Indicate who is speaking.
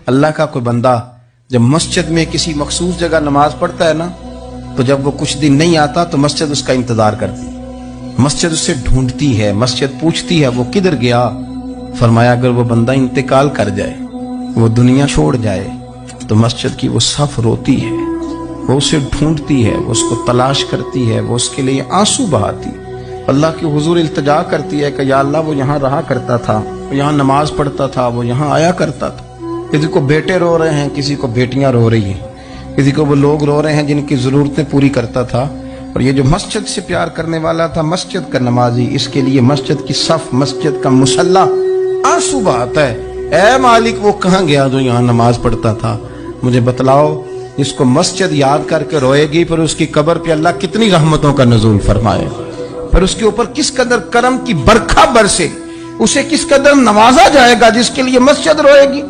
Speaker 1: اللہ کا کوئی بندہ جب مسجد میں کسی مخصوص جگہ نماز پڑھتا ہے نا، تو جب وہ کچھ دن نہیں آتا تو مسجد اس کا انتظار کرتی، مسجد اسے ڈھونڈتی ہے، مسجد پوچھتی ہے وہ کدھر گیا۔ فرمایا اگر وہ بندہ انتقال کر جائے، وہ دنیا چھوڑ جائے، تو مسجد کی وہ صف روتی ہے، وہ اسے ڈھونڈتی ہے، وہ اس کو تلاش کرتی ہے، وہ اس کے لیے آنسو بہاتی، اللہ کے حضور التجا کرتی ہے کہ یا اللہ وہ یہاں رہا کرتا تھا، وہ یہاں نماز پڑھتا تھا، وہ یہاں آیا کرتا تھا۔ کسی کو بیٹے رو رہے ہیں، کسی کو بیٹیاں رو رہی ہیں، کسی کو وہ لوگ رو رہے ہیں جن کی ضرورتیں پوری کرتا تھا، اور یہ جو مسجد سے پیار کرنے والا تھا، مسجد کا نمازی، اس کے لیے مسجد کی صف، مسجد کا مصلی آنسو بہاتا ہے، اے مالک وہ کہاں گیا جو یہاں نماز پڑھتا تھا، مجھے بتلاؤ۔ اس کو مسجد یاد کر کے روئے گی، پھر اس کی قبر پہ اللہ کتنی رحمتوں کا نزول فرمائے، پھر اس کے اوپر کس قدر کرم کی برکھا برسے، اسے کس قدر نوازا جائے گا جس کے لیے مسجد روئے گی۔